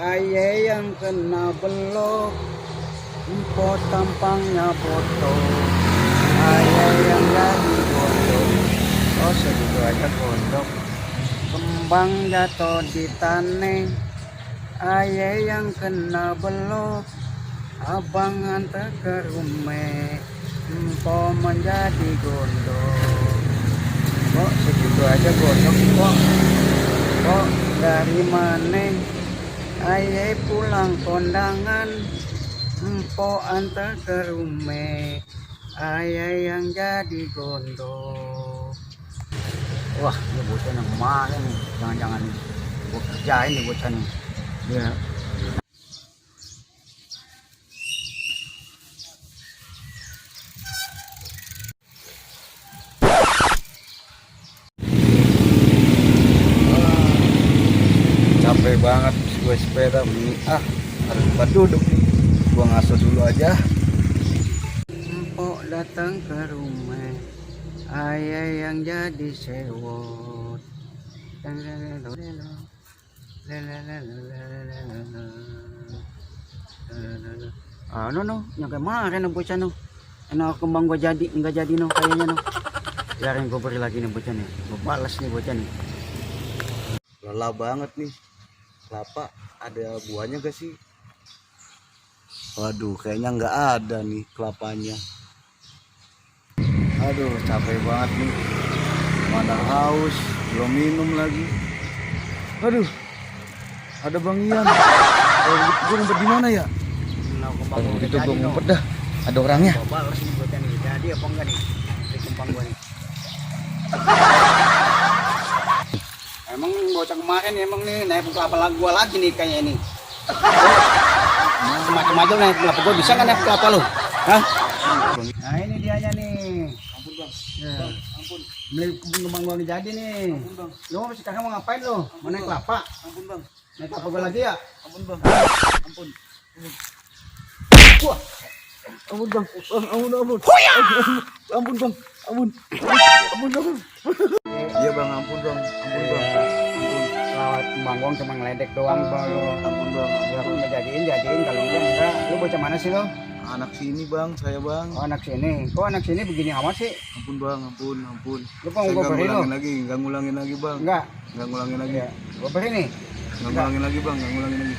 Aye yang kena belok, empo tampangnya foto. Aye yang jadi gondok, oh segitu aja gondok. Kembang jatuh di tanah. Aye yang kena belok, abang antar ke rumah, empo menjadi gondok. Kok segitu aja gondok kok? Kok dari mana? Aye pulang kondangan, empo antar ke rumah. Aye yang jadi gondok. Wah, ini bocah yang kemarin nih. Jangan-jangan nih gue kerjain nih bocah nih. Ya. Capek banget gue sepeda ini. Harus tempat duduk nih. Gue ngaso dulu aja. Empok datang ke rumah. Ayah yang jadi sewot. No, yang kemarin no bocah no. Enak kembang gue jadi, enggak jadi no kayaknya no. Biarin gue beri lagi nih bocah nih. Gue balas nih bocah nih. Lelah banget nih. Kelapa ada buahnya gak sih? Waduh, kayaknya nggak ada nih kelapanya. Aduh, capek banget nih. Mana haus, belum minum lagi. Aduh, ada Bang Ian. Gue ngumpet di mana ya? Kalau gitu gue ngumpet dah. Ada orangnya. Balas nih gue nih. Jadi apa enggak nih? Di kembang gue nih. Emang bocah kemarin emang nih naik kelapa gua lagi nih kayaknya ini. Macam aja naik kelapa gua bisa kan naik kelapa lu? Hah? Nah ini dianya nih. Ampun bang. Ya. Bang, ampun. Beli kembang gua nih jadi nih. Ampun bang. Lu sekarang mau ngapain lu? Mau naik kelapa? Ampun bang. Naik kelapa gua lagi ya? Ampun bang. Ampun. Wah. Ampun bang. Ampun. Ampun bang. Ampun. Iya bang, ampun bang. Ampun bang. Lawat kembang cuma ngeledek doang bang. Ampun bang. Ya kalau jadiin kalau enggak. Lu bocah mana sih lo? Anak sini bang, saya bang. Oh anak sini. Kok anak sini begini amat sih? Ampun bang, ampun. Lu kok gue beri lo? Enggak ngulangin lagi bang. Enggak ngulangin lagi. Ya. Gue beri nih. Enggak ngulangin lagi bang, enggak ngulangin lagi.